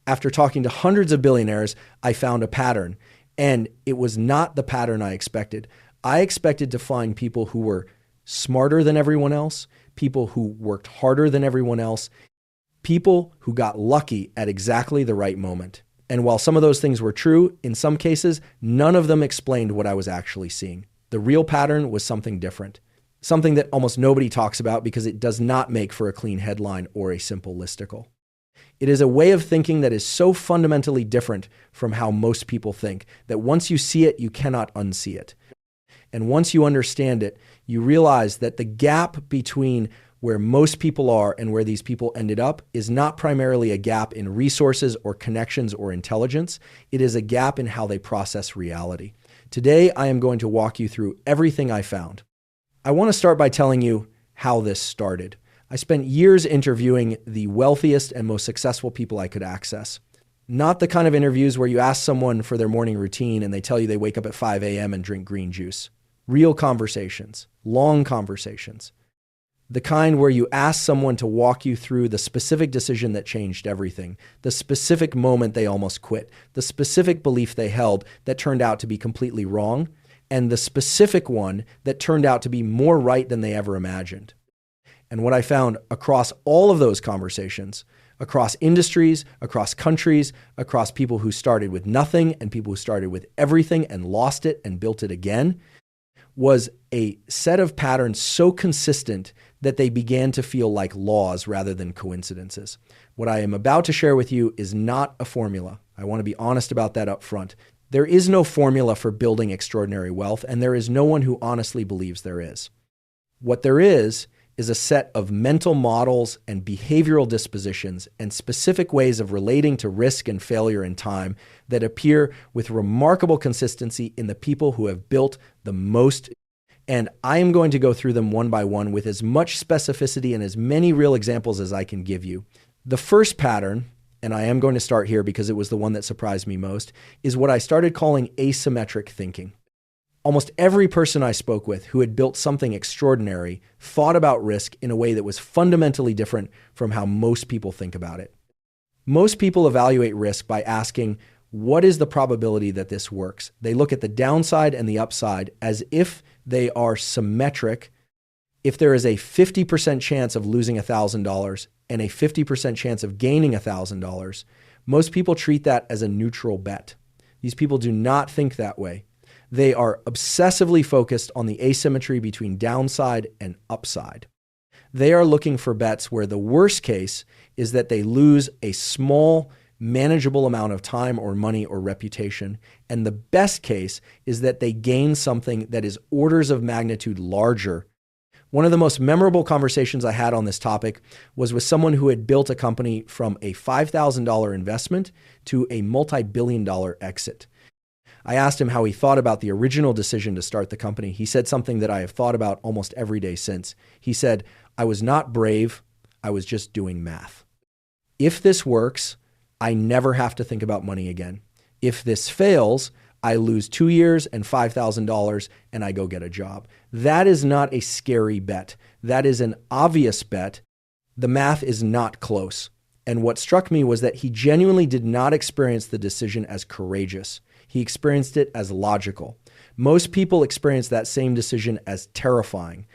After talking to hundreds of billionaires, I found a pattern, and it was not the pattern I expected. I expected to find people who were smarter than everyone else, people who worked harder than everyone else, people who got lucky at exactly the right moment. And while some of those things were true, in some cases, none of them explained what I was actually seeing. The real pattern was something different, something that almost nobody talks about because it does not make for a clean headline or a simple listicle. It is a way of thinking that is so fundamentally different from how most people think that once you see it, you cannot unsee it. And once you understand it, you realize that the gap between where most people are and where these people ended up is not primarily a gap in resources or connections or intelligence. It is a gap in how they process reality. Today, I am going to walk you through everything I found. I want to start by telling you how this started. I spent years interviewing the wealthiest and most successful people I could access. Not the kind of interviews where you ask someone for their morning routine and they tell you they wake up at 5 a.m. and drink green juice. Real conversations, long conversations. The kind where you ask someone to walk you through the specific decision that changed everything, the specific moment they almost quit, the specific belief they held that turned out to be completely wrong, and the specific one that turned out to be more right than they ever imagined. And what I found across all of those conversations, across industries, across countries, across people who started with nothing and people who started with everything and lost it and built it again, was a set of patterns so consistent that they began to feel like laws rather than coincidences. What I am about to share with you is not a formula. I want to be honest about that up front. There is no formula for building extraordinary wealth, and there is no one who honestly believes there is. What there is a set of mental models and behavioral dispositions and specific ways of relating to risk and failure in time that appear with remarkable consistency in the people who have built the most. And I am going to go through them one by one with as much specificity and as many real examples as I can give you. The first pattern, and I am going to start here because it was the one that surprised me most, is what I started calling asymmetric thinking. Almost every person I spoke with who had built something extraordinary thought about risk in a way that was fundamentally different from how most people think about it. Most people evaluate risk by asking, what is the probability that this works? They look at the downside and the upside as if they are symmetric. If there is a 50% chance of losing $1,000 and a 50% chance of gaining $1,000, most people treat that as a neutral bet. These people do not think that way. They are obsessively focused on the asymmetry between downside and upside. They are looking for bets where the worst case is that they lose a small, manageable amount of time or money or reputation, and the best case is that they gain something that is orders of magnitude larger. One of the most memorable conversations I had on this topic was with someone who had built a company from a $5,000 investment to a multi-billion-dollar exit. I asked him how he thought about the original decision to start the company. He said something that I have thought about almost every day since. He said, I was not brave, I was just doing math. If this works, I never have to think about money again. If this fails, I lose 2 years and $5,000 and I go get a job. That is not a scary bet. That is an obvious bet. The math is not close. And what struck me was that he genuinely did not experience the decision as courageous. He experienced it as logical. Most people experience that same decision as terrifying.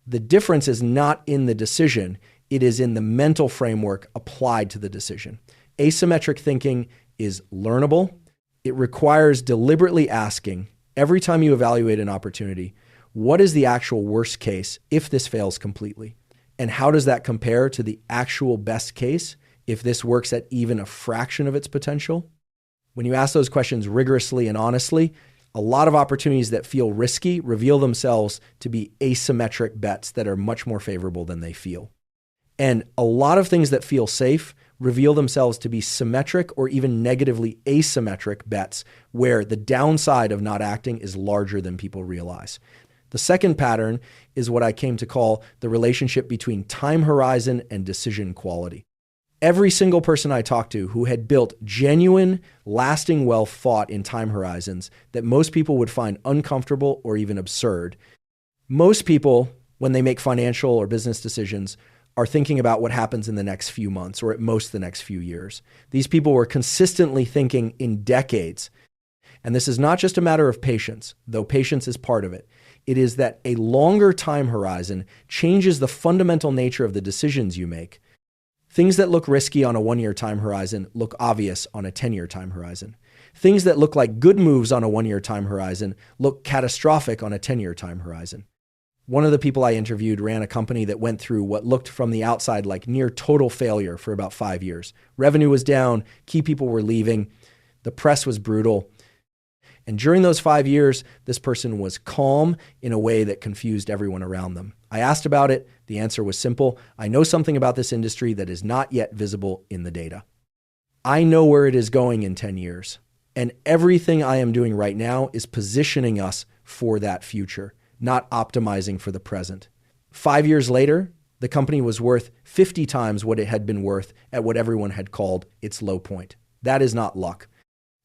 The difference is not in the decision, it is in the mental framework applied to the decision. Asymmetric thinking is learnable. It requires deliberately asking, every time you evaluate an opportunity, what is the actual worst case if this fails completely? And how does that compare to the actual best case if this works at even a fraction of its potential? When you ask those questions rigorously and honestly, a lot of opportunities that feel risky reveal themselves to be asymmetric bets that are much more favorable than they feel. And a lot of things that feel safe reveal themselves to be symmetric or even negatively asymmetric bets where the downside of not acting is larger than people realize. The second pattern is what I came to call the relationship between time horizon and decision quality. Every single person I talked to who had built genuine, lasting wealth thought in time horizons that most people would find uncomfortable or even absurd. Most people, when they make financial or business decisions, are thinking about what happens in the next few months or at most the next few years. These people were consistently thinking in decades. And this is not just a matter of patience, though patience is part of it. It is that a longer time horizon changes the fundamental nature of the decisions you make. Things that look risky on a 1-year time horizon look obvious on a 10-year time horizon. Things that look like good moves on a 1-year time horizon look catastrophic on a 10-year time horizon. One of the people I interviewed ran a company that went through what looked from the outside like near total failure for about 5 years. Revenue was down, key people were leaving, the press was brutal. And during those 5 years, this person was calm in a way that confused everyone around them. I asked about it. The answer was simple. I know something about this industry that is not yet visible in the data. I know where it is going in 10 years. And everything I am doing right now is positioning us for that future, not optimizing for the present. 5 years later, the company was worth 50 times what it had been worth at what everyone had called its low point. That is not luck.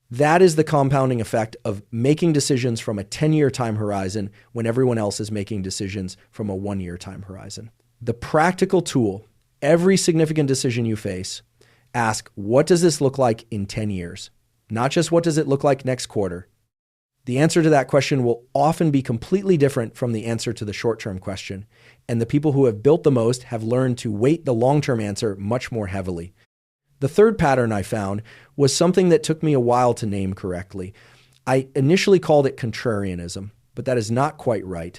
That is the compounding effect of making decisions from a 10-year time horizon when everyone else is making decisions from a 1-year time horizon. The practical tool, every significant decision you face, ask, what does this look like in 10 years? Not just what does it look like next quarter. The answer to that question will often be completely different from the answer to the short-term question. And the people who have built the most have learned to weight the long-term answer much more heavily. The third pattern I found was something that took me a while to name correctly. I initially called it contrarianism, but that is not quite right.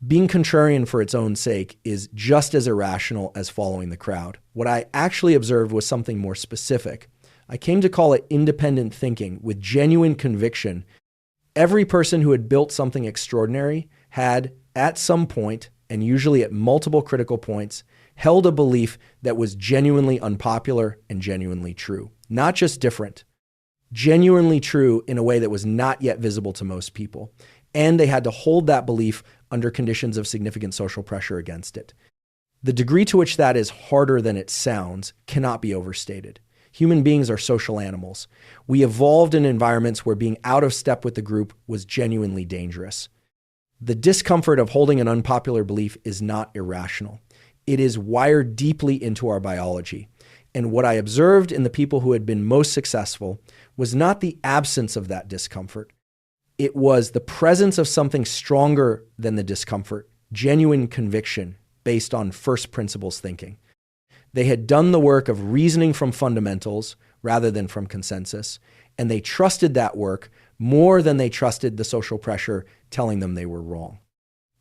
Being contrarian for its own sake is just as irrational as following the crowd. What I actually observed was something more specific. I came to call it independent thinking with genuine conviction. Every person who had built something extraordinary had, at some point, and usually at multiple critical points, held a belief that was genuinely unpopular and genuinely true. Not just different, genuinely true in a way that was not yet visible to most people. And they had to hold that belief under conditions of significant social pressure against it. The degree to which that is harder than it sounds cannot be overstated. Human beings are social animals. We evolved in environments where being out of step with the group was genuinely dangerous. The discomfort of holding an unpopular belief is not irrational. It is wired deeply into our biology. And what I observed in the people who had been most successful was not the absence of that discomfort. It was the presence of something stronger than the discomfort, genuine conviction based on first principles thinking. They had done the work of reasoning from fundamentals rather than from consensus, and they trusted that work more than they trusted the social pressure telling them they were wrong.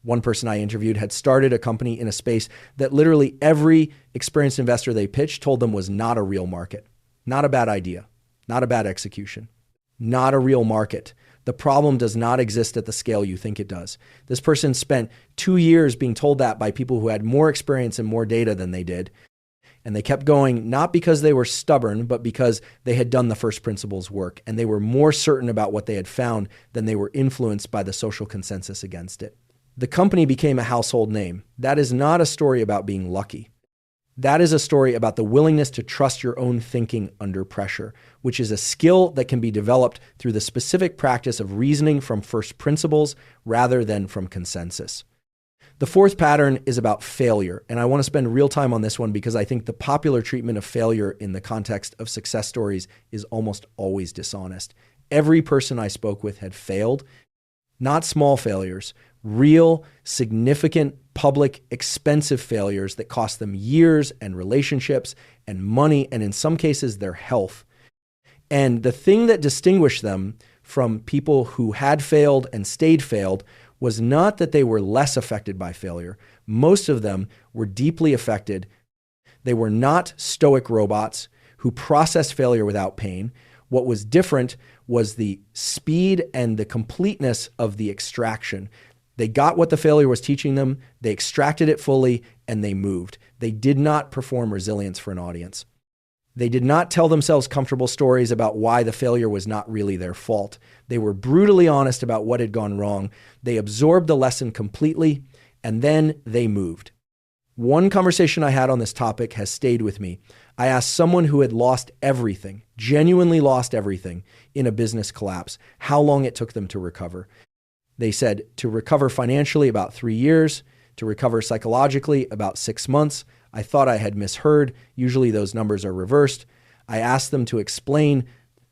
One person I interviewed had started a company in a space that literally every experienced investor they pitched told them was not a real market. Not a bad idea, not a bad execution, not a real market. The problem does not exist at the scale you think it does. This person spent 2 years being told that by people who had more experience and more data than they did. And they kept going, not because they were stubborn, but because they had done the first principles work. And they were more certain about what they had found than they were influenced by the social consensus against it. The company became a household name. That is not a story about being lucky. That is a story about the willingness to trust your own thinking under pressure, which is a skill that can be developed through the specific practice of reasoning from first principles rather than from consensus. The fourth pattern is about failure, and I want to spend real time on this one because I think the popular treatment of failure in the context of success stories is almost always dishonest. Every person I spoke with had failed, not small failures, real, significant, public, expensive failures that cost them years and relationships and money, and in some cases, their health. And the thing that distinguished them from people who had failed and stayed failed was not that they were less affected by failure. Most of them were deeply affected. They were not stoic robots who processed failure without pain. What was different was the speed and the completeness of the extraction. They got what the failure was teaching them, they extracted it fully, and they moved. They did not perform resilience for an audience. They did not tell themselves comfortable stories about why the failure was not really their fault. They were brutally honest about what had gone wrong. They absorbed the lesson completely, and then they moved. One conversation I had on this topic has stayed with me. I asked someone who had lost everything, genuinely lost everything in a business collapse, how long it took them to recover. They said to recover financially about 3 years, to recover psychologically about 6 months. I thought I had misheard. Usually those numbers are reversed. I asked them to explain.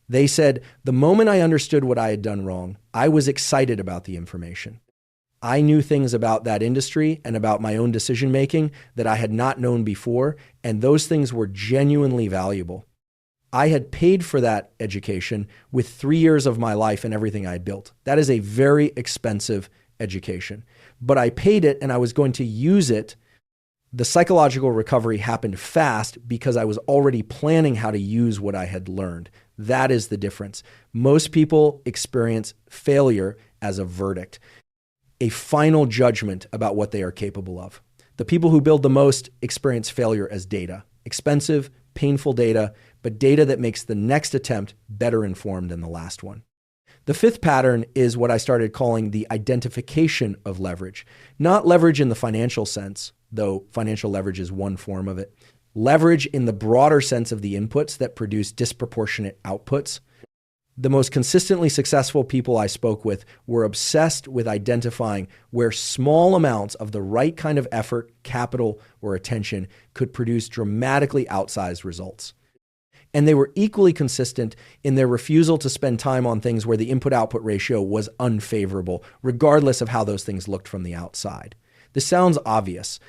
They said, the moment I understood what I had done wrong, I was excited about the information. I knew things about that industry and about my own decision-making that I had not known before, and those things were genuinely valuable. I had paid for that education with 3 years of my life and everything I had built. That is a very expensive education. But I paid it and I was going to use it. The psychological recovery happened fast because I was already planning how to use what I had learned. That is the difference. Most people experience failure as a verdict, a final judgment about what they are capable of. The people who build the most experience failure as data, expensive, painful data, but data that makes the next attempt better informed than the last one. The fifth pattern is what I started calling the identification of leverage. Not leverage in the financial sense, though financial leverage is one form of it. Leverage in the broader sense of the inputs that produce disproportionate outputs. The most consistently successful people I spoke with were obsessed with identifying where small amounts of the right kind of effort, capital, or attention could produce dramatically outsized results. And they were equally consistent in their refusal to spend time on things where the input-output ratio was unfavorable, regardless of how those things looked from the outside. This sounds obvious,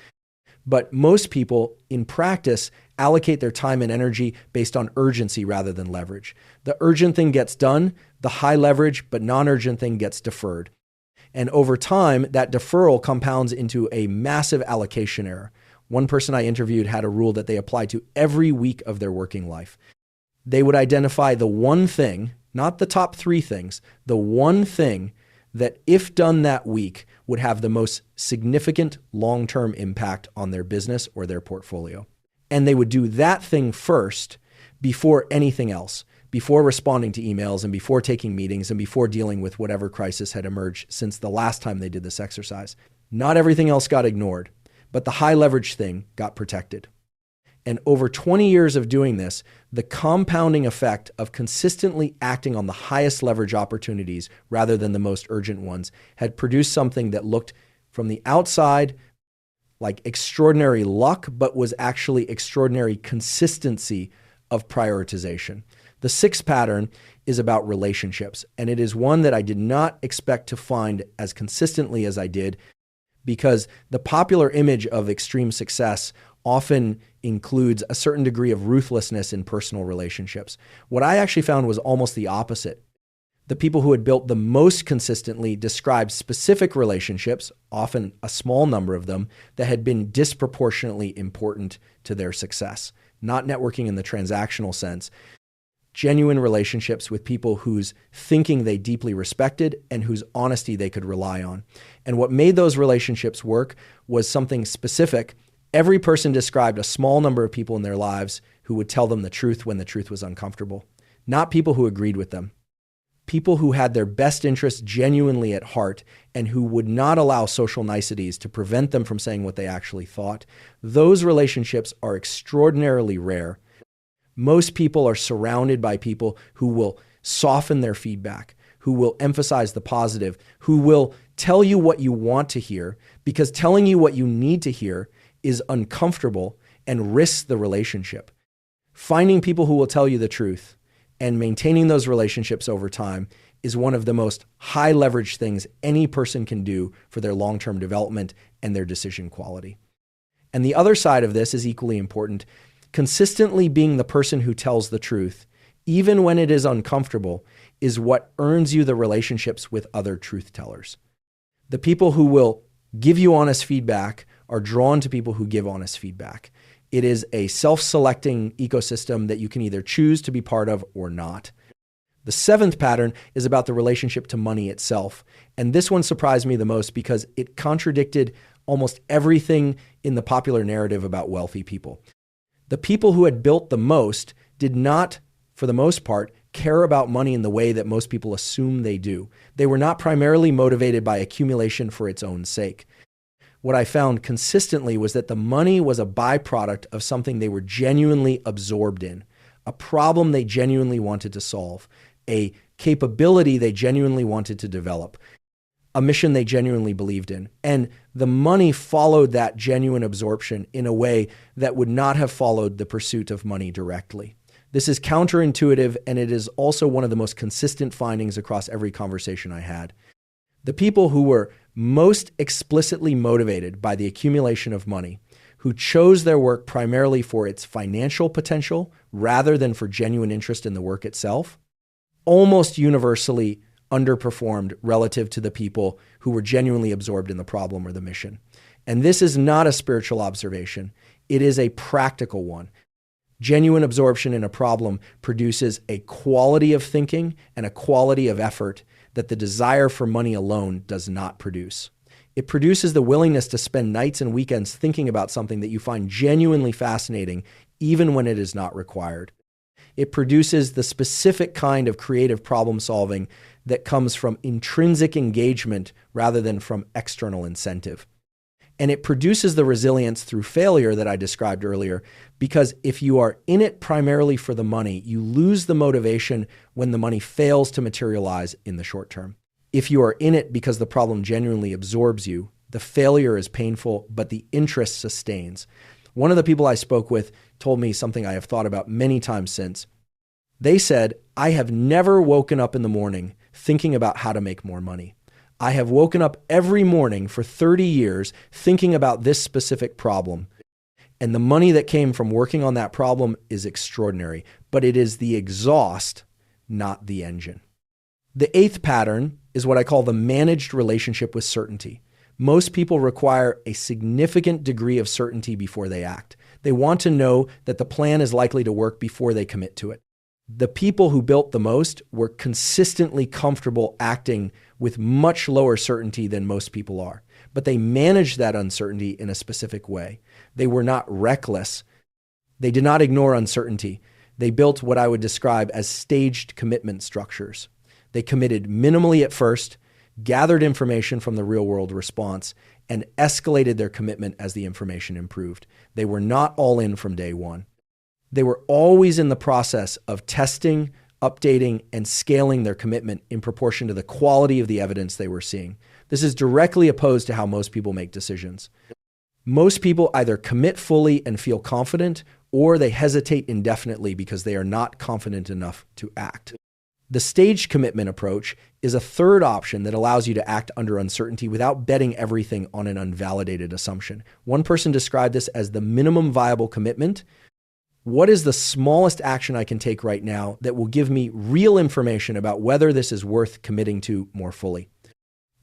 but most people in practice allocate their time and energy based on urgency rather than leverage. The urgent thing gets done, the high leverage but non-urgent thing gets deferred. And over time, that deferral compounds into a massive allocation error. One person I interviewed had a rule that they applied to every week of their working life. They would identify the one thing, not the top 3 things, the one thing that if done that week would have the most significant long-term impact on their business or their portfolio. And they would do that thing first before anything else, before responding to emails and before taking meetings and before dealing with whatever crisis had emerged since the last time they did this exercise. Not everything else got ignored, but the high leverage thing got protected. And over 20 years of doing this, the compounding effect of consistently acting on the highest leverage opportunities rather than the most urgent ones had produced something that looked from the outside like extraordinary luck, but was actually extraordinary consistency of prioritization. The sixth pattern is about relationships, and it is one that I did not expect to find as consistently as I did, because the popular image of extreme success often includes a certain degree of ruthlessness in personal relationships. What I actually found was almost the opposite. The people who had built the most consistently described specific relationships, often a small number of them, that had been disproportionately important to their success. Not networking in the transactional sense. Genuine relationships with people whose thinking they deeply respected and whose honesty they could rely on. And what made those relationships work was something specific. Every person described a small number of people in their lives who would tell them the truth when the truth was uncomfortable. Not people who agreed with them. People who had their best interests genuinely at heart and who would not allow social niceties to prevent them from saying what they actually thought. Those relationships are extraordinarily rare. Most people are surrounded by people who will soften their feedback, who will emphasize the positive, who will tell you what you want to hear, because telling you what you need to hear is uncomfortable and risks the relationship. Finding people who will tell you the truth and maintaining those relationships over time is one of the most high leverage things any person can do for their long-term development and their decision quality. And the other side of this is equally important. Consistently being the person who tells the truth, even when it is uncomfortable, is what earns you the relationships with other truth tellers. The people who will give you honest feedback are drawn to people who give honest feedback. It is a self-selecting ecosystem that you can either choose to be part of or not. The seventh pattern is about the relationship to money itself. And this one surprised me the most because it contradicted almost everything in the popular narrative about wealthy people. The people who had built the most did not, for the most part, care about money in the way that most people assume they do. They were not primarily motivated by accumulation for its own sake. What I found consistently was that the money was a byproduct of something they were genuinely absorbed in, a problem they genuinely wanted to solve, a capability they genuinely wanted to develop, a mission they genuinely believed in. And the money followed that genuine absorption in a way that would not have followed the pursuit of money directly. This is counterintuitive, and it is also one of the most consistent findings across every conversation I had. The people who were most explicitly motivated by the accumulation of money, who chose their work primarily for its financial potential rather than for genuine interest in the work itself, almost universally underperformed relative to the people who were genuinely absorbed in the problem or the mission. And this is not a spiritual observation. It is a practical one. Genuine absorption in a problem produces a quality of thinking and a quality of effort that the desire for money alone does not produce. It produces the willingness to spend nights and weekends thinking about something that you find genuinely fascinating, even when it is not required. It produces the specific kind of creative problem solving that comes from intrinsic engagement rather than from external incentive. And it produces the resilience through failure that I described earlier, because if you are in it primarily for the money, you lose the motivation when the money fails to materialize in the short term. If you are in it because the problem genuinely absorbs you, the failure is painful, but the interest sustains. One of the people I spoke with told me something I have thought about many times since. They said, I have never woken up in the morning thinking about how to make more money. I have woken up every morning for 30 years thinking about this specific problem. And the money that came from working on that problem is extraordinary, but it is the exhaust, not the engine. The eighth pattern is what I call the managed relationship with certainty. Most people require a significant degree of certainty before they act. They want to know that the plan is likely to work before they commit to it. The people who built the most were consistently comfortable acting with much lower certainty than most people are, but they managed that uncertainty in a specific way. They were not reckless. They did not ignore uncertainty. They built what I would describe as staged commitment structures. They committed minimally at first, gathered information from the real-world response, and escalated their commitment as the information improved. They were not all in from day one. They were always in the process of testing, updating, and scaling their commitment in proportion to the quality of the evidence they were seeing. This is directly opposed to how most people make decisions. Most people either commit fully and feel confident, or they hesitate indefinitely because they are not confident enough to act. The staged commitment approach is a third option that allows you to act under uncertainty without betting everything on an unvalidated assumption. One person described this as the minimum viable commitment. What is the smallest action I can take right now that will give me real information about whether this is worth committing to more fully?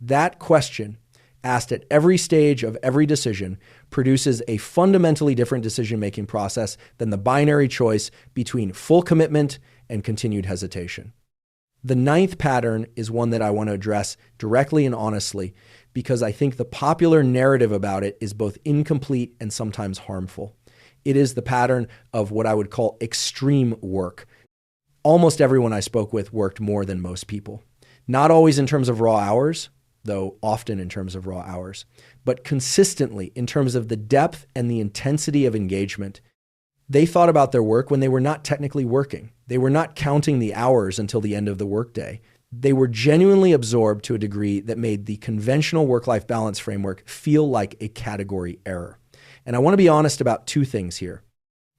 That question, asked at every stage of every decision, produces a fundamentally different decision-making process than the binary choice between full commitment and continued hesitation. The ninth pattern is one that I want to address directly and honestly, because I think the popular narrative about it is both incomplete and sometimes harmful. It is the pattern of what I would call extreme work. Almost everyone I spoke with worked more than most people. Not always in terms of raw hours, though often in terms of raw hours, but consistently in terms of the depth and the intensity of engagement. They thought about their work when they were not technically working. They were not counting the hours until the end of the workday. They were genuinely absorbed to a degree that made the conventional work-life balance framework feel like a category error. And I want to be honest about two things here.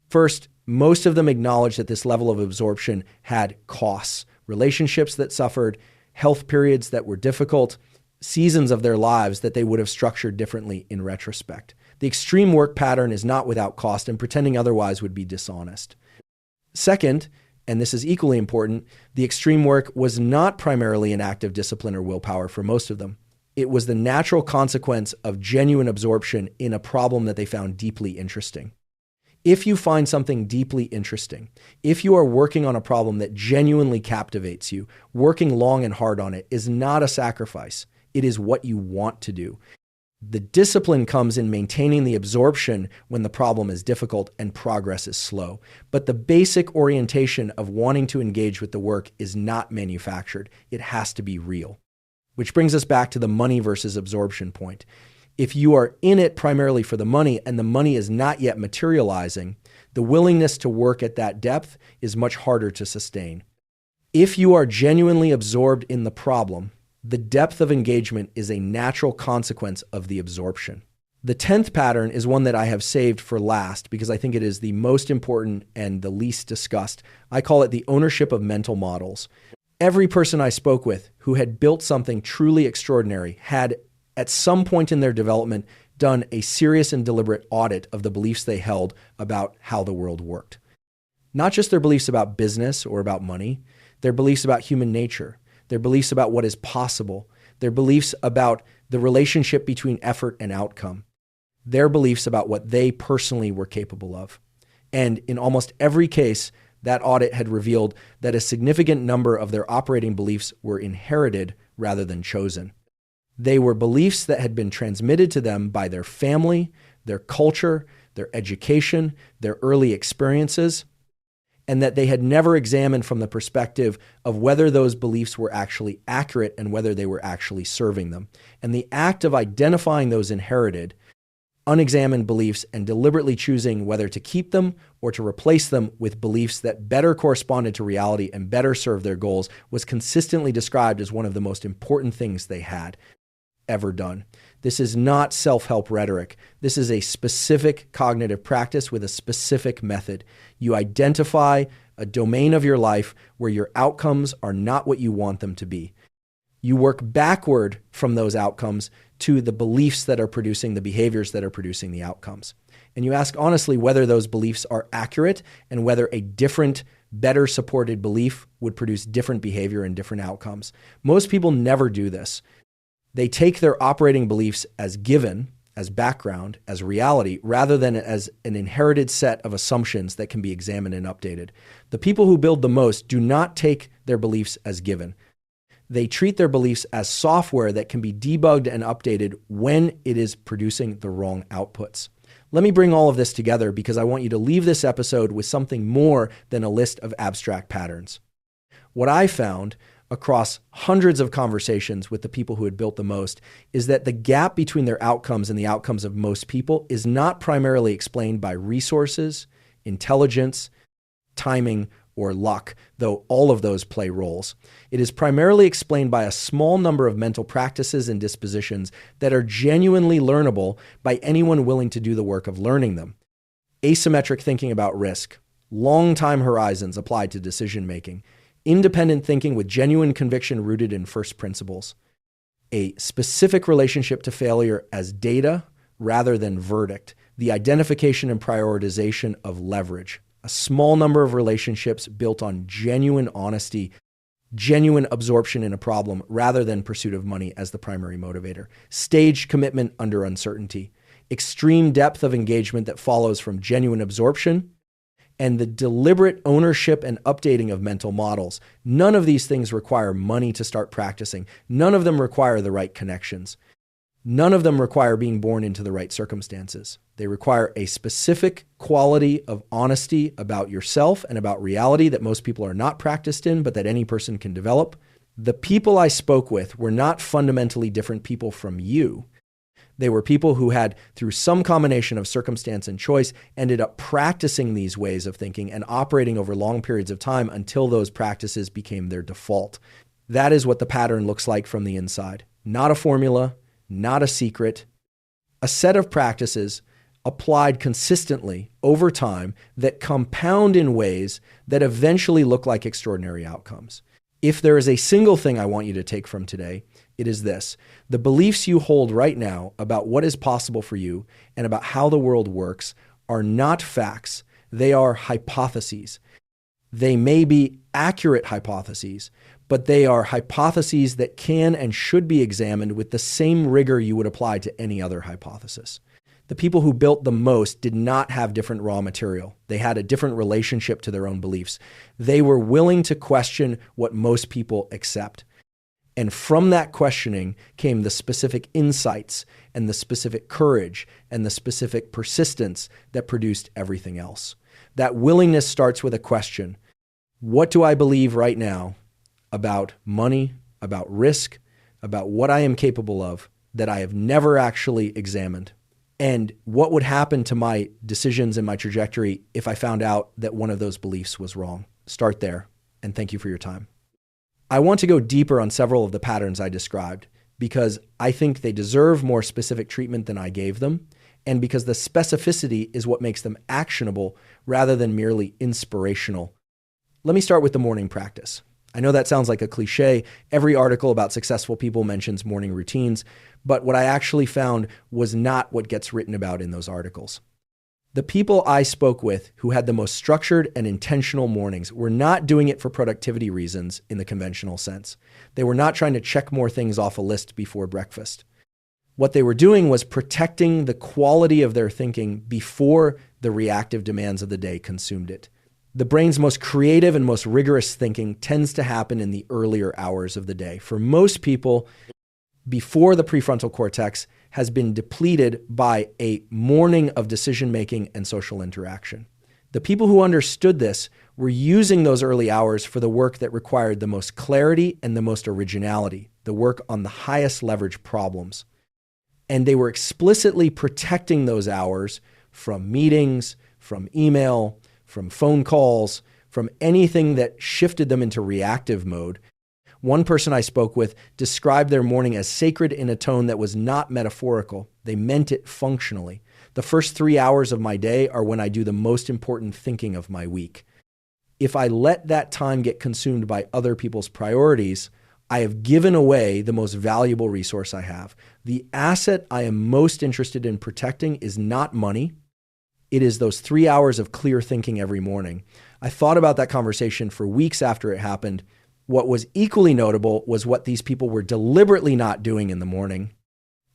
First, most of them acknowledge that this level of absorption had costs, relationships that suffered, health periods that were difficult, seasons of their lives that they would have structured differently in retrospect. The extreme work pattern is not without cost, and pretending otherwise would be dishonest. Second, and this is equally important, the extreme work was not primarily an act of discipline or willpower for most of them. It was the natural consequence of genuine absorption in a problem that they found deeply interesting. If you find something deeply interesting, if you are working on a problem that genuinely captivates you, working long and hard on it is not a sacrifice. It is what you want to do. The discipline comes in maintaining the absorption when the problem is difficult and progress is slow. But the basic orientation of wanting to engage with the work is not manufactured. It has to be real. Which brings us back to the money versus absorption point. If you are in it primarily for the money and the money is not yet materializing, the willingness to work at that depth is much harder to sustain. If you are genuinely absorbed in the problem, The depth of engagement is a natural consequence of the absorption. The 10th pattern is one that I have saved for last because I think it is the most important and the least discussed. I call it the ownership of mental models. Every person I spoke with who had built something truly extraordinary had, at some point in their development, done a serious and deliberate audit of the beliefs they held about how the world worked. Not just their beliefs about business or about money, their beliefs about human nature, their beliefs about what is possible, their beliefs about the relationship between effort and outcome, their beliefs about what they personally were capable of. And in almost every case, that audit had revealed that a significant number of their operating beliefs were inherited rather than chosen. They were beliefs that had been transmitted to them by their family, their culture, their education, their early experiences, and that they had never examined from the perspective of whether those beliefs were actually accurate and whether they were actually serving them. And the act of identifying those inherited, unexamined beliefs and deliberately choosing whether to keep them or to replace them with beliefs that better corresponded to reality and better served their goals was consistently described as one of the most important things they had ever done. This is not self-help rhetoric. This is a specific cognitive practice with a specific method. You identify a domain of your life where your outcomes are not what you want them to be. You work backward from those outcomes to the beliefs that are producing the behaviors that are producing the outcomes. And you ask honestly whether those beliefs are accurate and whether a different, better supported belief would produce different behavior and different outcomes. Most people never do this. They take their operating beliefs as given, as background, as reality, rather than as an inherited set of assumptions that can be examined and updated. The people who build the most do not take their beliefs as given. They treat their beliefs as software that can be debugged and updated when it is producing the wrong outputs. Let me bring all of this together because I want you to leave this episode with something more than a list of abstract patterns. What I found across hundreds of conversations with the people who had built the most is that the gap between their outcomes and the outcomes of most people is not primarily explained by resources, intelligence, timing, or luck, though all of those play roles. It is primarily explained by a small number of mental practices and dispositions that are genuinely learnable by anyone willing to do the work of learning them. Asymmetric thinking about risk, long time horizons applied to decision making, independent thinking with genuine conviction rooted in first principles, a specific relationship to failure as data rather than verdict, the identification and prioritization of leverage, a small number of relationships built on genuine honesty, genuine absorption in a problem rather than pursuit of money as the primary motivator, staged commitment under uncertainty, extreme depth of engagement that follows from genuine absorption, and the deliberate ownership and updating of mental models. None of these things require money to start practicing. None of them require the right connections. None of them require being born into the right circumstances. They require a specific quality of honesty about yourself and about reality that most people are not practiced in, but that any person can develop. The people I spoke with were not fundamentally different people from you. They were people who had, through some combination of circumstance and choice, ended up practicing these ways of thinking and operating over long periods of time until those practices became their default. That is what the pattern looks like from the inside. Not a formula, not a secret. A set of practices applied consistently over time that compound in ways that eventually look like extraordinary outcomes. If there is a single thing I want you to take from today, it is this. The beliefs you hold right now about what is possible for you and about how the world works are not facts. They are hypotheses. They may be accurate hypotheses, but they are hypotheses that can and should be examined with the same rigor you would apply to any other hypothesis. The people who built the most did not have different raw material. They had a different relationship to their own beliefs. They were willing to question what most people accept. And from that questioning came the specific insights and the specific courage and the specific persistence that produced everything else. That willingness starts with a question. What do I believe right now about money, about risk, about what I am capable of that I have never actually examined? And what would happen to my decisions and my trajectory if I found out that one of those beliefs was wrong? Start there, and thank you for your time. I want to go deeper on several of the patterns I described because I think they deserve more specific treatment than I gave them, and because the specificity is what makes them actionable rather than merely inspirational. Let me start with the morning practice. I know that sounds like a cliche. Every article about successful people mentions morning routines, but what I actually found was not what gets written about in those articles. The people I spoke with who had the most structured and intentional mornings were not doing it for productivity reasons in the conventional sense. They were not trying to check more things off a list before breakfast. What they were doing was protecting the quality of their thinking before the reactive demands of the day consumed it. The brain's most creative and most rigorous thinking tends to happen in the earlier hours of the day. For most people, before the prefrontal cortex has been depleted by a morning of decision-making and social interaction. The people who understood this were using those early hours for the work that required the most clarity and the most originality, the work on the highest leverage problems. And they were explicitly protecting those hours from meetings, from email, from phone calls, from anything that shifted them into reactive mode. One person I spoke with described their morning as sacred in a tone that was not metaphorical. They meant it functionally. The first 3 hours of my day are when I do the most important thinking of my week. If I let that time get consumed by other people's priorities, I have given away the most valuable resource I have. The asset I am most interested in protecting is not money. It is those 3 hours of clear thinking every morning. I thought about that conversation for weeks after it happened. What was equally notable was what these people were deliberately not doing in the morning.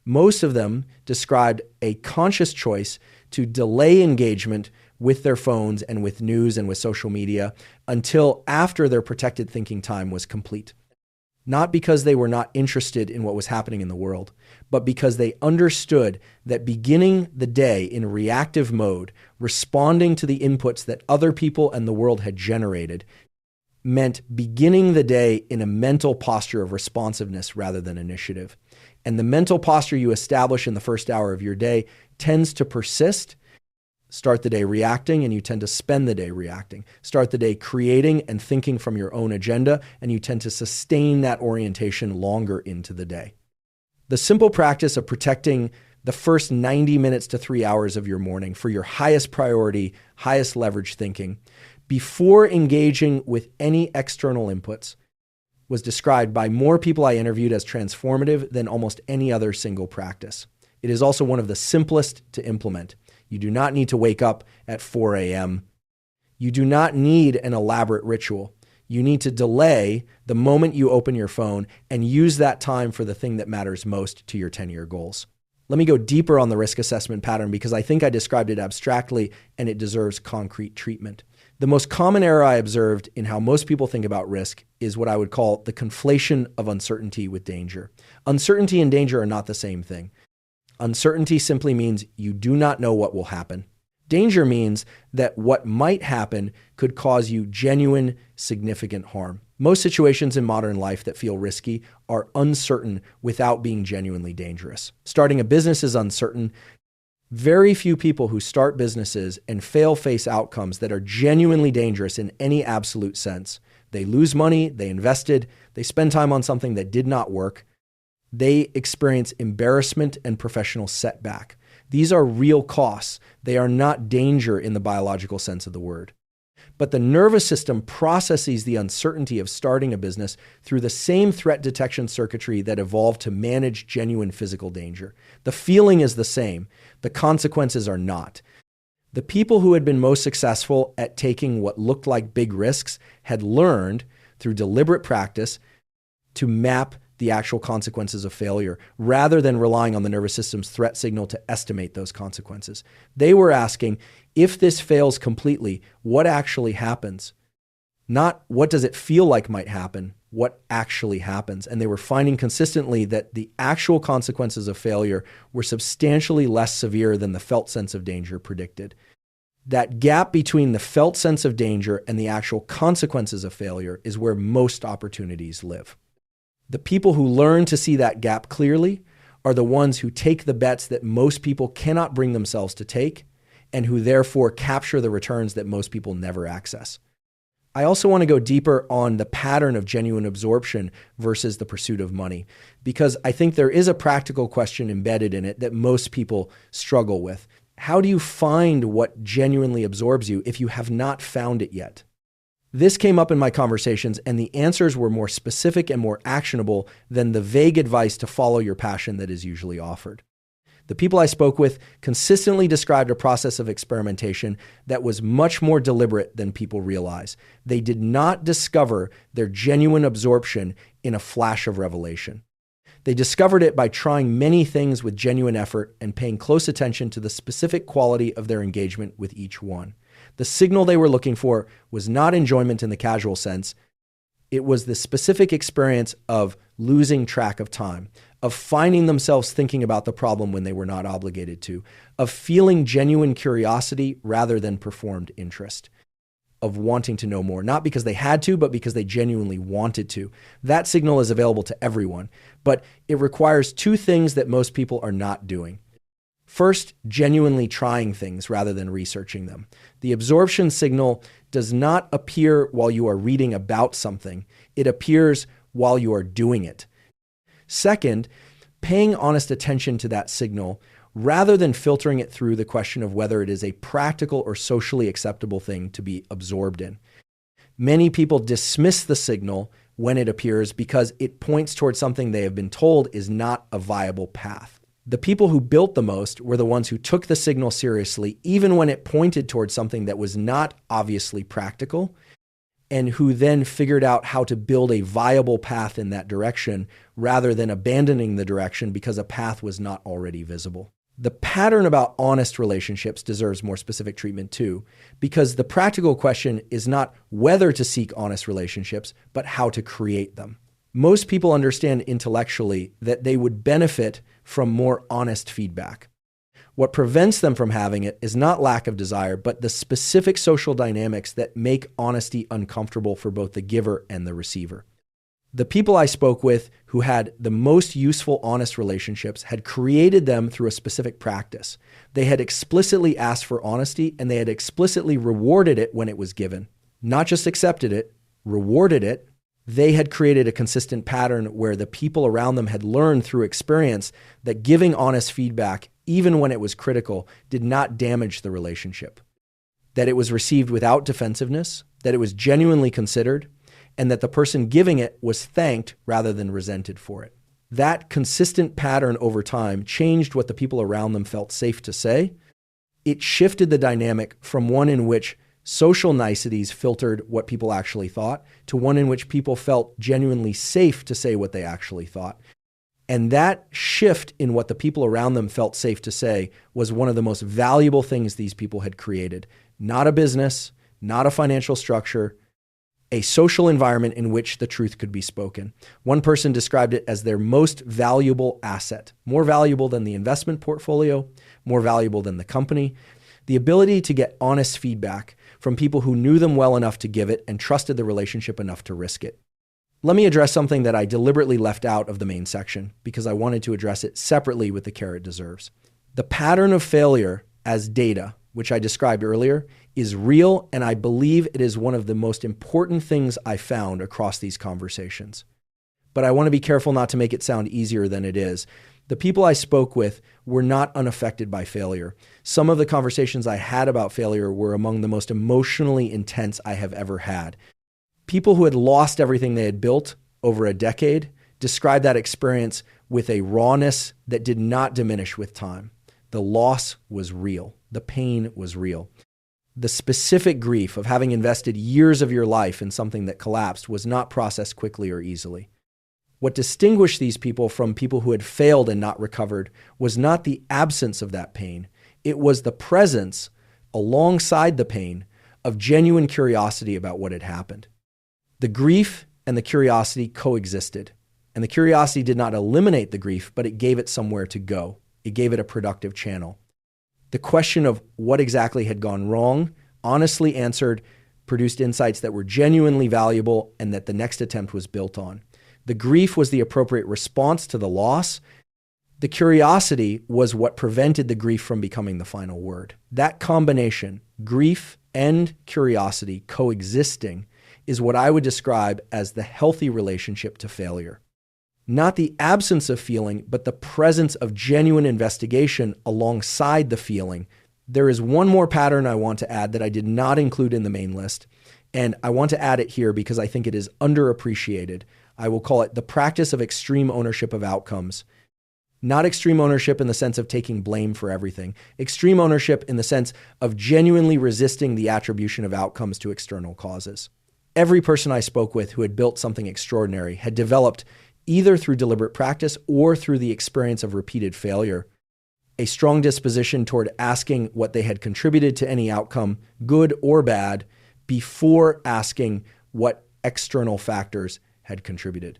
Most of them described a conscious choice to delay engagement with their phones and with news and with social media until after their protected thinking time was complete. Not because they were not interested in what was happening in the world, but because they understood that beginning the day in reactive mode, responding to the inputs that other people and the world had generated, meant beginning the day in a mental posture of responsiveness rather than initiative. And the mental posture you establish in the first hour of your day tends to persist. Start the day reacting, and you tend to spend the day reacting. Start the day creating and thinking from your own agenda, and you tend to sustain that orientation longer into the day. The simple practice of protecting the first 90 minutes to 3 hours of your morning for your highest priority, highest leverage thinking, before engaging with any external inputs, was described by more people I interviewed as transformative than almost any other single practice. It is also one of the simplest to implement. You do not need to wake up at 4 a.m. You do not need an elaborate ritual. You need to delay the moment you open your phone and use that time for the thing that matters most to your 10-year goals. Let me go deeper on the risk assessment pattern because I think I described it abstractly and it deserves concrete treatment. The most common error I observed in how most people think about risk is what I would call the conflation of uncertainty with danger. Uncertainty and danger are not the same thing. Uncertainty simply means you do not know what will happen. Danger means that what might happen could cause you genuine, significant harm. Most situations in modern life that feel risky are uncertain without being genuinely dangerous. Starting a business is uncertain. Very few people who start businesses and fail face outcomes that are genuinely dangerous in any absolute sense. They lose money, they invested, they spend time on something that did not work. They experience embarrassment and professional setback. These are real costs. They are not danger in the biological sense of the word. But the nervous system processes the uncertainty of starting a business through the same threat detection circuitry that evolved to manage genuine physical danger. The feeling is the same. The consequences are not. The people who had been most successful at taking what looked like big risks had learned through deliberate practice to map the actual consequences of failure rather than relying on the nervous system's threat signal to estimate those consequences. They were asking, if this fails completely, what actually happens? Not what does it feel like might happen, what actually happens. And they were finding consistently that the actual consequences of failure were substantially less severe than the felt sense of danger predicted. That gap between the felt sense of danger and the actual consequences of failure is where most opportunities live. The people who learn to see that gap clearly are the ones who take the bets that most people cannot bring themselves to take and who therefore capture the returns that most people never access. I also want to go deeper on the pattern of genuine absorption versus the pursuit of money, because I think there is a practical question embedded in it that most people struggle with. How do you find what genuinely absorbs you if you have not found it yet? This came up in my conversations, and the answers were more specific and more actionable than the vague advice to follow your passion that is usually offered. The people I spoke with consistently described a process of experimentation that was much more deliberate than people realize. They did not discover their genuine absorption in a flash of revelation. They discovered it by trying many things with genuine effort and paying close attention to the specific quality of their engagement with each one. The signal they were looking for was not enjoyment in the casual sense. It was the specific experience of losing track of time, of finding themselves thinking about the problem when they were not obligated to, of feeling genuine curiosity rather than performed interest, of wanting to know more, not because they had to, but because they genuinely wanted to. That signal is available to everyone, but it requires two things that most people are not doing. First, genuinely trying things rather than researching them. The absorption signal does not appear while you are reading about something. It appears while you are doing it. Second, paying honest attention to that signal rather than filtering it through the question of whether it is a practical or socially acceptable thing to be absorbed in. Many people dismiss the signal when it appears because it points towards something they have been told is not a viable path. The people who built the most were the ones who took the signal seriously, even when it pointed towards something that was not obviously practical, and who then figured out how to build a viable path in that direction rather than abandoning the direction because a path was not already visible. The pattern about honest relationships deserves more specific treatment too, because the practical question is not whether to seek honest relationships, but how to create them. Most people understand intellectually that they would benefit from more honest feedback. What prevents them from having it is not lack of desire, but the specific social dynamics that make honesty uncomfortable for both the giver and the receiver. The people I spoke with who had the most useful honest relationships had created them through a specific practice. They had explicitly asked for honesty, and they had explicitly rewarded it when it was given. Not just accepted it, rewarded it. They had created a consistent pattern where the people around them had learned through experience that giving honest feedback, even when it was critical, did not damage the relationship. That it was received without defensiveness, that it was genuinely considered, and that the person giving it was thanked rather than resented for it. That consistent pattern over time changed what the people around them felt safe to say. It shifted the dynamic from one in which social niceties filtered what people actually thought to one in which people felt genuinely safe to say what they actually thought. And that shift in what the people around them felt safe to say was one of the most valuable things these people had created. Not a business, not a financial structure, a social environment in which the truth could be spoken. One person described it as their most valuable asset, more valuable than the investment portfolio, more valuable than the company. The ability to get honest feedback from people who knew them well enough to give it and trusted the relationship enough to risk it. Let me address something that I deliberately left out of the main section because I wanted to address it separately with the care it deserves. The pattern of failure as data, which I described earlier, is real, and I believe it is one of the most important things I found across these conversations. But I want to be careful not to make it sound easier than it is. The people I spoke with were not unaffected by failure. Some of the conversations I had about failure were among the most emotionally intense I have ever had. People who had lost everything they had built over a decade described that experience with a rawness that did not diminish with time. The loss was real. The pain was real. The specific grief of having invested years of your life in something that collapsed was not processed quickly or easily. What distinguished these people from people who had failed and not recovered was not the absence of that pain. It was the presence, alongside the pain, of genuine curiosity about what had happened. The grief and the curiosity coexisted, and the curiosity did not eliminate the grief, but it gave it somewhere to go. It gave it a productive channel. The question of what exactly had gone wrong, honestly answered, produced insights that were genuinely valuable and that the next attempt was built on. The grief was the appropriate response to the loss. The curiosity was what prevented the grief from becoming the final word. That combination, grief and curiosity coexisting, is what I would describe as the healthy relationship to failure. Not the absence of feeling, but the presence of genuine investigation alongside the feeling. There is one more pattern I want to add that I did not include in the main list, and I want to add it here because I think it is underappreciated. I will call it the practice of extreme ownership of outcomes. Not extreme ownership in the sense of taking blame for everything. Extreme ownership in the sense of genuinely resisting the attribution of outcomes to external causes. Every person I spoke with who had built something extraordinary had developed, either through deliberate practice or through the experience of repeated failure, a strong disposition toward asking what they had contributed to any outcome, good or bad, before asking what external factors had contributed.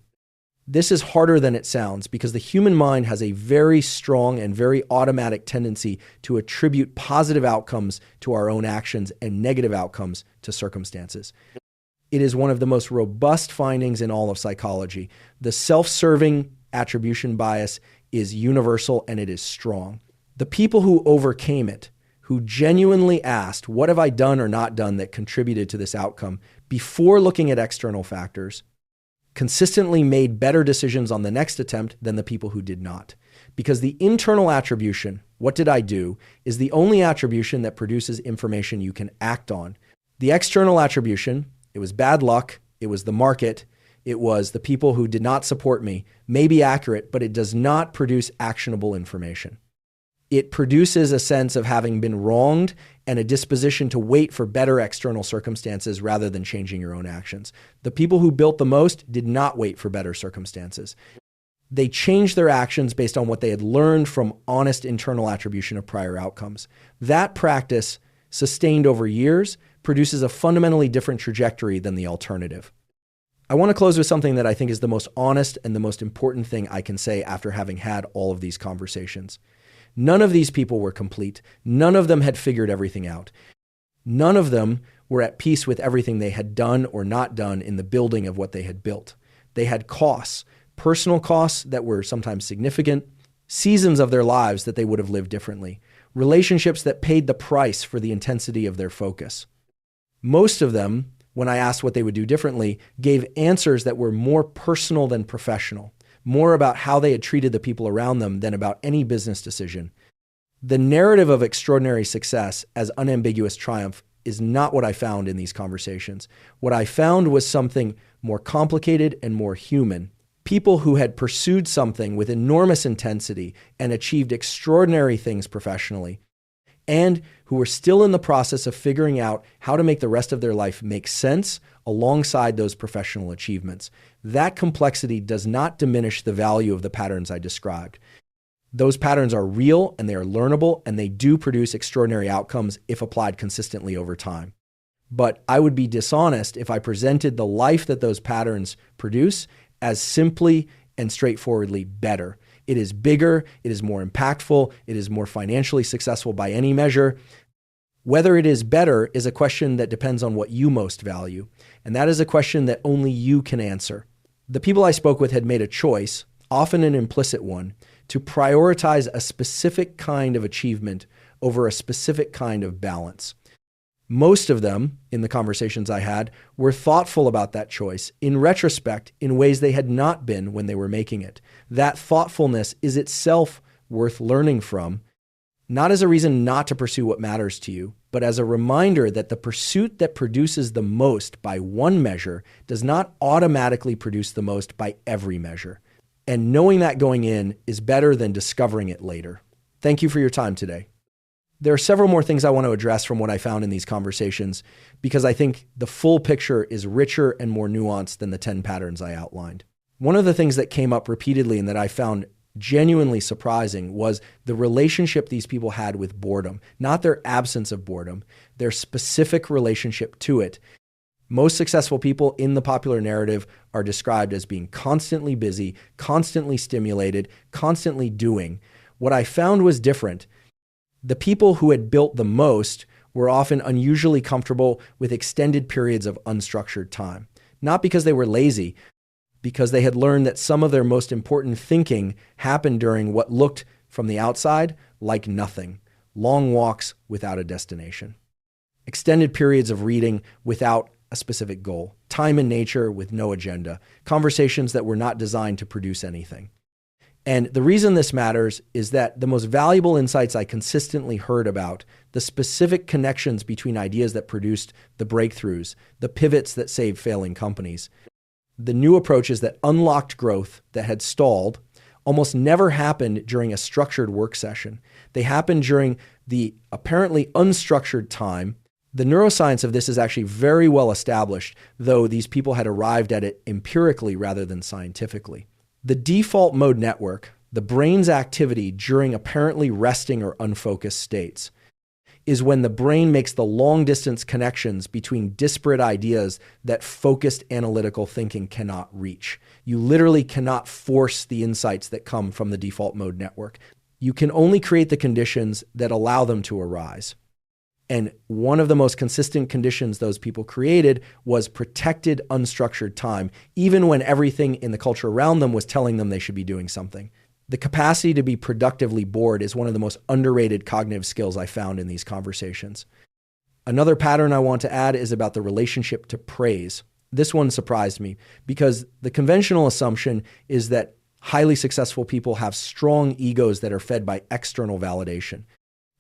This is harder than it sounds because the human mind has a very strong and very automatic tendency to attribute positive outcomes to our own actions and negative outcomes to circumstances. It is one of the most robust findings in all of psychology. The self-serving attribution bias is universal and it is strong. The people who overcame it, who genuinely asked, what have I done or not done that contributed to this outcome, before looking at external factors, consistently made better decisions on the next attempt than the people who did not. Because the internal attribution, what did I do, is the only attribution that produces information you can act on. The external attribution, it was bad luck, it was the market, it was the people who did not support me, may be accurate, but it does not produce actionable information. It produces a sense of having been wronged and a disposition to wait for better external circumstances rather than changing your own actions. The people who built the most did not wait for better circumstances. They changed their actions based on what they had learned from honest internal attribution of prior outcomes. That practice, sustained over years, produces a fundamentally different trajectory than the alternative. I want to close with something that I think is the most honest and the most important thing I can say after having had all of these conversations. None of these people were complete. None of them had figured everything out. None of them were at peace with everything they had done or not done in the building of what they had built. They had costs, personal costs that were sometimes significant, seasons of their lives that they would have lived differently, relationships that paid the price for the intensity of their focus. Most of them, when I asked what they would do differently, gave answers that were more personal than professional, more about how they had treated the people around them than about any business decision. The narrative of extraordinary success as unambiguous triumph is not what I found in these conversations. What I found was something more complicated and more human. People who had pursued something with enormous intensity and achieved extraordinary things professionally, and who were still in the process of figuring out how to make the rest of their life make sense alongside those professional achievements. That complexity does not diminish the value of the patterns I described. Those patterns are real and they are learnable and they do produce extraordinary outcomes if applied consistently over time. But I would be dishonest if I presented the life that those patterns produce as simply and straightforwardly better. It is bigger, it is more impactful, it is more financially successful by any measure. Whether it is better is a question that depends on what you most value, and that is a question that only you can answer. The people I spoke with had made a choice, often an implicit one, to prioritize a specific kind of achievement over a specific kind of balance. Most of them, in the conversations I had, were thoughtful about that choice, in retrospect, in ways they had not been when they were making it. That thoughtfulness is itself worth learning from, not as a reason not to pursue what matters to you, but as a reminder that the pursuit that produces the most by one measure does not automatically produce the most by every measure. And knowing that going in is better than discovering it later. Thank you for your time today. There are several more things I want to address from what I found in these conversations because I think the full picture is richer and more nuanced than the 10 patterns I outlined. One of the things that came up repeatedly and that I found genuinely surprising was the relationship these people had with boredom, not their absence of boredom, their specific relationship to it. Most successful people in the popular narrative are described as being constantly busy, constantly stimulated, constantly doing. What I found was different. The people who had built the most were often unusually comfortable with extended periods of unstructured time. Not because they were lazy, because they had learned that some of their most important thinking happened during what looked, from the outside, like nothing. Long walks without a destination. Extended periods of reading without a specific goal. Time and nature with no agenda. Conversations that were not designed to produce anything. And the reason this matters is that the most valuable insights I consistently heard about, the specific connections between ideas that produced the breakthroughs, the pivots that saved failing companies, the new approaches that unlocked growth that had stalled, almost never happened during a structured work session. They happened during the apparently unstructured time. The neuroscience of this is actually very well established, though these people had arrived at it empirically rather than scientifically. The default mode network, the brain's activity during apparently resting or unfocused states, is when the brain makes the long-distance connections between disparate ideas that focused analytical thinking cannot reach. You literally cannot force the insights that come from the default mode network. You can only create the conditions that allow them to arise. And one of the most consistent conditions those people created was protected, unstructured time, even when everything in the culture around them was telling them they should be doing something. The capacity to be productively bored is one of the most underrated cognitive skills I found in these conversations. Another pattern I want to add is about the relationship to praise. This one surprised me because the conventional assumption is that highly successful people have strong egos that are fed by external validation.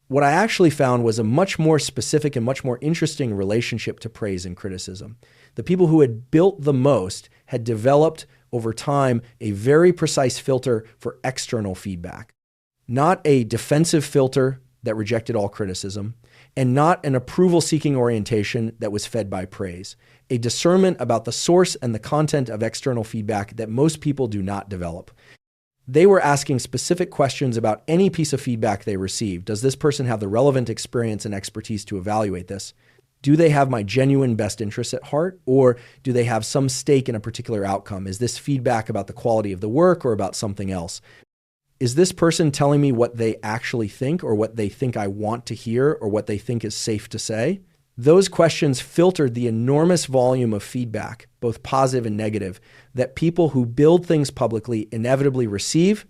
What I actually found was a much more specific and much more interesting relationship to praise and criticism. The people who had built the most had developed over time a very precise filter for external feedback. Not a defensive filter that rejected all criticism, and not an approval-seeking orientation that was fed by praise. A discernment about the source and the content of external feedback that most people do not develop. They were asking specific questions about any piece of feedback they received. Does this person have the relevant experience and expertise to evaluate this? Do they have my genuine best interests at heart, or do they have some stake in a particular outcome? Is this feedback about the quality of the work or about something else? Is this person telling me what they actually think or what they think I want to hear or what they think is safe to say? Those questions filtered the enormous volume of feedback, both positive and negative, that people who build things publicly inevitably receive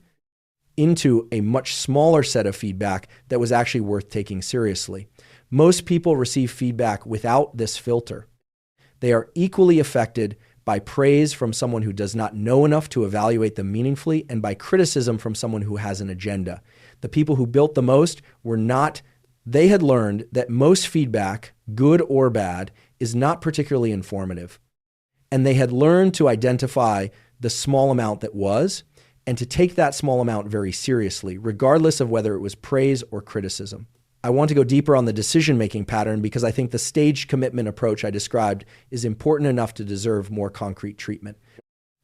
into a much smaller set of feedback that was actually worth taking seriously. Most people receive feedback without this filter. They are equally affected by praise from someone who does not know enough to evaluate them meaningfully and by criticism from someone who has an agenda. The people who built the most they had learned that most feedback, good or bad, is not particularly informative. And they had learned to identify the small amount that was and to take that small amount very seriously, regardless of whether it was praise or criticism. I want to go deeper on the decision-making pattern because I think the staged commitment approach I described is important enough to deserve more concrete treatment.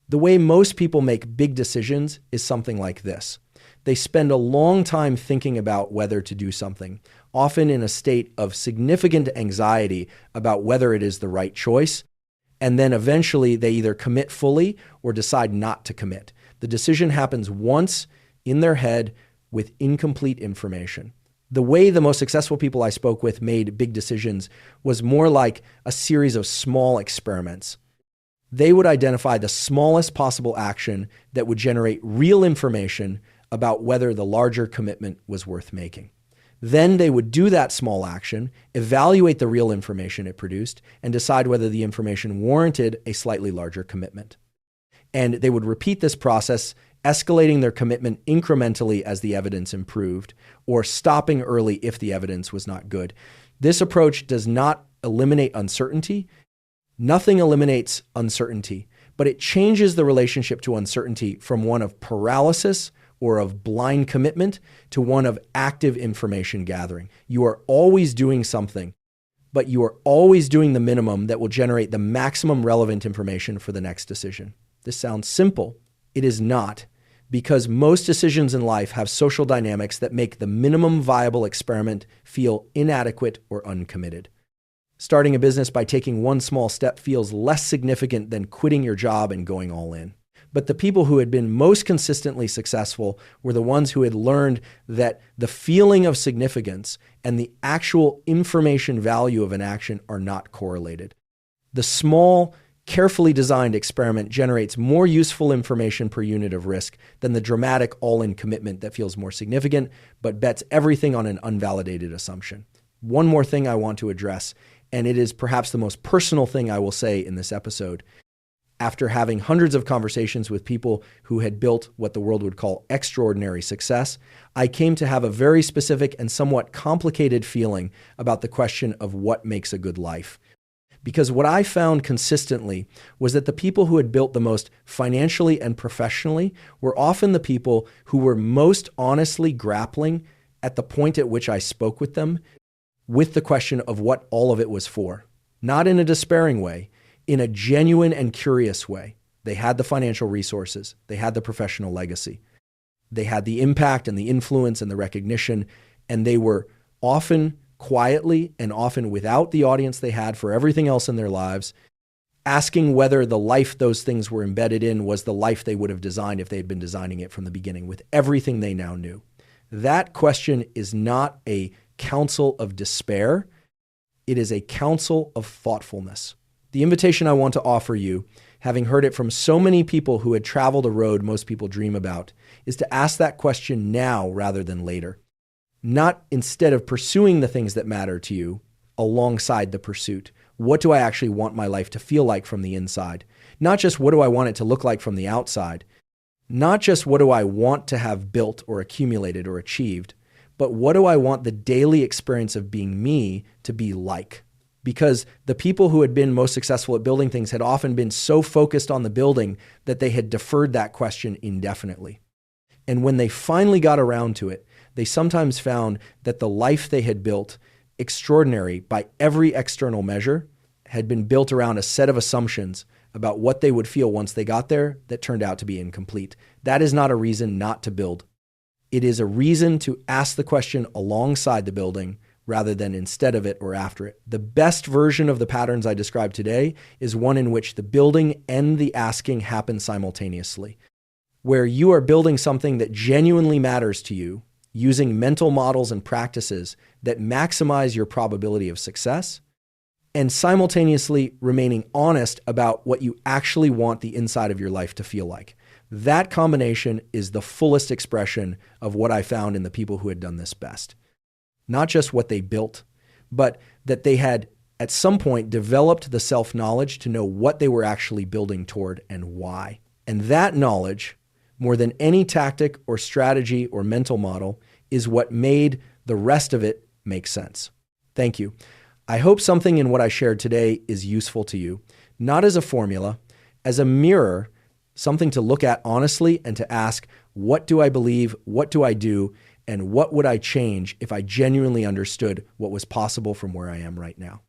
The way most people make big decisions is something like this. They spend a long time thinking about whether to do something, often in a state of significant anxiety about whether it is the right choice, and then eventually they either commit fully or decide not to commit. The decision happens once in their head with incomplete information. The way the most successful people I spoke with made big decisions was more like a series of small experiments. They would identify the smallest possible action that would generate real information about whether the larger commitment was worth making. Then they would do that small action, evaluate the real information it produced, and decide whether the information warranted a slightly larger commitment. And they would repeat this process, escalating their commitment incrementally as the evidence improved, or stopping early if the evidence was not good. This approach does not eliminate uncertainty. Nothing eliminates uncertainty, but it changes the relationship to uncertainty from one of paralysis or of blind commitment to one of active information gathering. You are always doing something, but you are always doing the minimum that will generate the maximum relevant information for the next decision. This sounds simple. It is not, because most decisions in life have social dynamics that make the minimum viable experiment feel inadequate or uncommitted. Starting a business by taking one small step feels less significant than quitting your job and going all in. But the people who had been most consistently successful were the ones who had learned that the feeling of significance and the actual information value of an action are not correlated. The small, carefully designed experiment generates more useful information per unit of risk than the dramatic all-in commitment that feels more significant, but bets everything on an unvalidated assumption. One more thing I want to address, and it is perhaps the most personal thing I will say in this episode. After having hundreds of conversations with people who had built what the world would call extraordinary success, I came to have a very specific and somewhat complicated feeling about the question of what makes a good life. Because what I found consistently was that the people who had built the most financially and professionally were often the people who were most honestly grappling at the point at which I spoke with them with the question of what all of it was for. Not in a despairing way, in a genuine and curious way. They had the financial resources. They had the professional legacy. They had the impact and the influence and the recognition, and they were often quietly and often without the audience they had for everything else in their lives, asking whether the life those things were embedded in was the life they would have designed if they had been designing it from the beginning with everything they now knew. That question is not a counsel of despair. It is a counsel of thoughtfulness. The invitation I want to offer you, having heard it from so many people who had traveled a road most people dream about, is to ask that question now rather than later. Not instead of pursuing the things that matter to you alongside the pursuit. What do I actually want my life to feel like from the inside? Not just what do I want it to look like from the outside. Not just what do I want to have built or accumulated or achieved, but what do I want the daily experience of being me to be like? Because the people who had been most successful at building things had often been so focused on the building that they had deferred that question indefinitely. And when they finally got around to it, they sometimes found that the life they had built, extraordinary by every external measure, had been built around a set of assumptions about what they would feel once they got there that turned out to be incomplete. That is not a reason not to build. It is a reason to ask the question alongside the building rather than instead of it or after it. The best version of the patterns I described today is one in which the building and the asking happen simultaneously, where you are building something that genuinely matters to you, using mental models and practices that maximize your probability of success, and simultaneously remaining honest about what you actually want the inside of your life to feel like. That combination is the fullest expression of what I found in the people who had done this best. Not just what they built, but that they had at some point developed the self-knowledge to know what they were actually building toward and why. And that knowledge, more than any tactic or strategy or mental model, is what made the rest of it make sense. Thank you. I hope something in what I shared today is useful to you, not as a formula, as a mirror, something to look at honestly and to ask, what do I believe? What do I do? And what would I change if I genuinely understood what was possible from where I am right now?